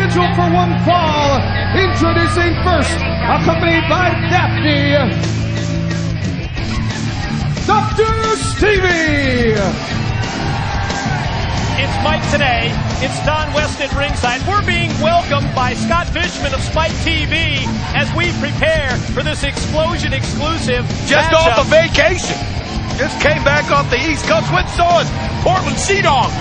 scheduled for one fall. Introducing first, accompanied by Daphne, Dr. Stevie. It's Mike today. It's Don West at ringside. We're being welcomed by Scott Fishman of Spike TV as we prepare for this Explosion exclusive Just matchup. off a vacation. Just came back off the East Coast. Went and saw us Portland Sea Dogs.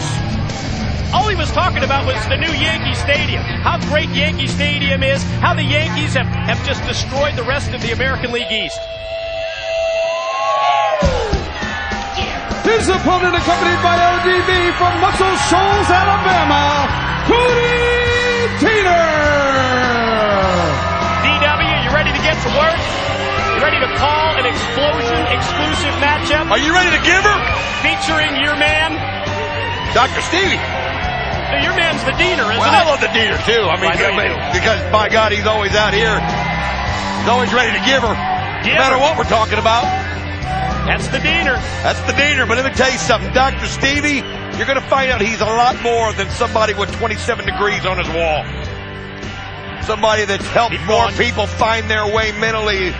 All he was talking about was the new Yankee Stadium. How great Yankee Stadium is. How the Yankees have just destroyed the rest of the American League East. His opponent, accompanied by ODB from Muscle Shoals, Alabama, Cody Taylor. DW, you ready to get to work? You ready to call an Explosion exclusive matchup? Are you ready to give her? Featuring your man? Dr. Stevie. Your man's the Diener, isn't Well, it? I love the Diener, too. I mean, because, by God, he's always out here. He's always ready to give her. No matter what we're talking about. That's the Diener. That's the Diener. But let me tell you something. Dr. Stevie, you're going to find out he's a lot more than somebody with 27 degrees on his wall. Somebody that's helped more people find their way mentally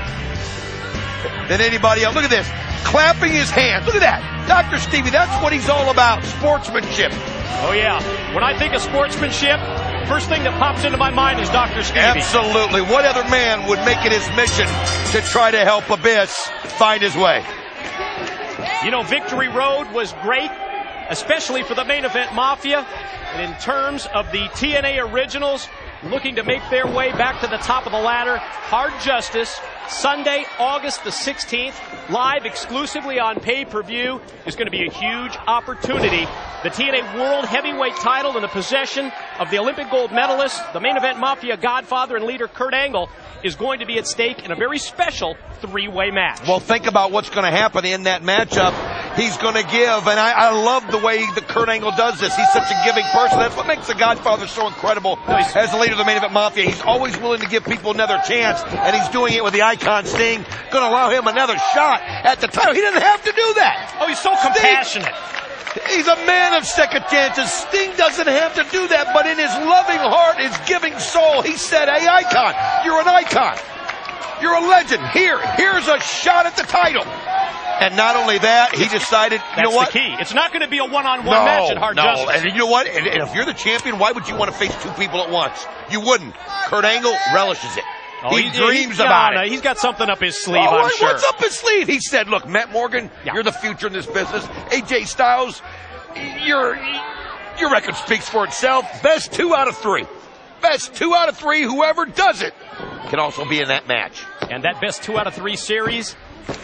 than anybody else. Look at this. Clapping his hands. Look at that. Dr. Stevie, that's what he's all about. Sportsmanship. Oh, yeah. When I think of sportsmanship, first thing that pops into my mind is Dr. Stevie. Absolutely. What other man would make it his mission to try to help Abyss find his way? You know, Victory Road was great, especially for the main event Mafia. And in terms of the TNA Originals looking to make their way back to the top of the ladder, Hard Justice, Sunday, August the 16th, live exclusively on pay-per-view, is going to be a huge opportunity. The TNA World Heavyweight title in the possession of the Olympic gold medalist, the main event Mafia godfather and leader Kurt Angle, is going to be at stake in a very special three-way match. Well, think about what's going to happen in that matchup. He's going to give, and I love the way that Kurt Angle does this. He's such a giving person. That's what makes the Godfather so incredible as the leader of the main event Mafia. He's always willing to give people another chance, and he's doing it with the Icon Sting. Going to allow him another shot at the title. He doesn't have to do that. Oh, he's so compassionate. He's a man of second chances. Sting doesn't have to do that, but in his loving heart, his giving soul, he said, hey, Icon, you're an icon. You're a legend. Here's a shot at the title. And not only that, he decided, you know what? That's the key. It's not going to be a one-on-one match at Hard Justice. And you know what? And if you're the champion, why would you want to face two people at once? You wouldn't. Kurt Angle relishes it. Oh, he dreams about it. He's got something up his sleeve, I'm sure. What's up his sleeve? He said, look, Matt Morgan, you're the future in this business. AJ Styles, your record speaks for itself. Best 2 out of 3. Best 2 out of 3. Whoever does it can also be in that match. And that best 2 out of 3 series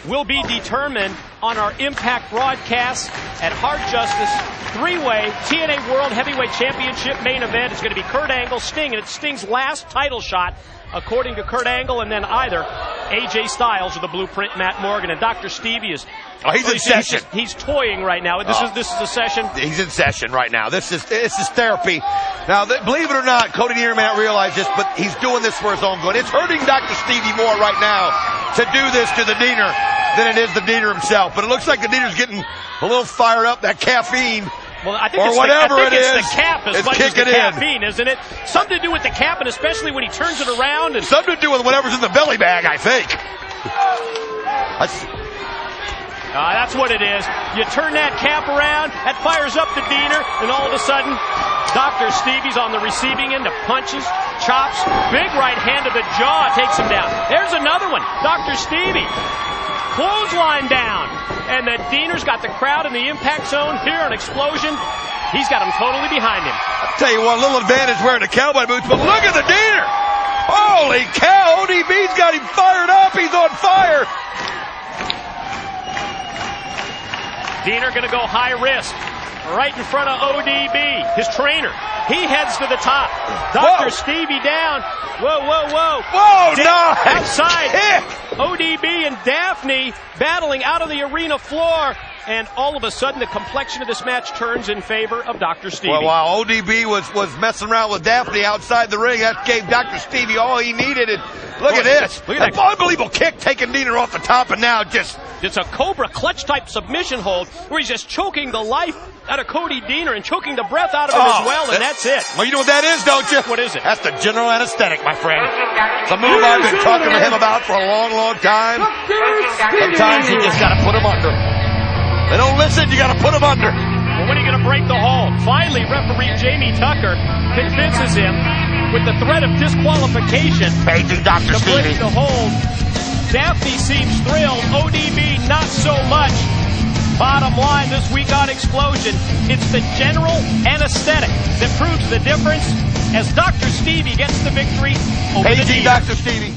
will be determined on our Impact broadcast at Hard Justice 3-way TNA World Heavyweight Championship main event. It's going to be Kurt Angle, Sting, and it's Sting's last title shot, according to Kurt Angle, and then either AJ Styles or the Blueprint Matt Morgan. And Dr. Stevie is he's in session. He's toying right now. This is a session. He's in session right now. This is therapy. Now, believe it or not, Cody Diener may not realize this, but he's doing this for his own good. It's hurting Dr. Stevie more right now to do this to the Diener than it is the Diener himself. But it looks like the Diener's getting a little fired up, that caffeine. Well, I think it's the cap as much as the caffeine, isn't it? Something to do with the cap, and especially when he turns it around. And something to do with whatever's in the belly bag, I think. That's what it is. You turn that cap around, that fires up the Diener, and all of a sudden, Dr. Stevie's on the receiving end of punches, chops, big right hand to the jaw takes him down. There's another one. Dr. Stevie, clothesline down. And the Diener's got the crowd in the impact zone here on Explosion. He's got him totally behind him. I'll tell you what, a little advantage wearing the cowboy boots, but look at the Diener. Holy cow, ODB's got him fired up. He's on fire. Diener going to go high risk right in front of ODB, his trainer. He heads to the top. Dr. Stevie down. Whoa, no. Outside. ODB and Daphne battling out of the arena floor. And all of a sudden, the complexion of this match turns in favor of Dr. Stevie. Well, while ODB was messing around with Daphne outside the ring, that gave Dr. Stevie all he needed. And look at this. Look at that unbelievable kick taking Diener off the top, and now just It's a Cobra clutch-type submission hold where he's just choking the life out of Cody Deaner and choking the breath out of him as well, and that's it. Well, you know what that is, don't you? What is it? That's the general anesthetic, my friend. It's a move I've been talking to him about for a long, long time. Sometimes you just got to put him under. They don't listen, you got to put him under. Well, when are you going to break the hold? Finally, referee Jamie Tucker convinces him with the threat of disqualification Paging Dr. to break Stevie. the hold. Daphne seems thrilled. ODB not so much. Bottom line, this week on Explosion, it's the general anesthetic that proves the difference as Dr. Stevie gets the victory over the Paging Deaner. Dr. Stevie.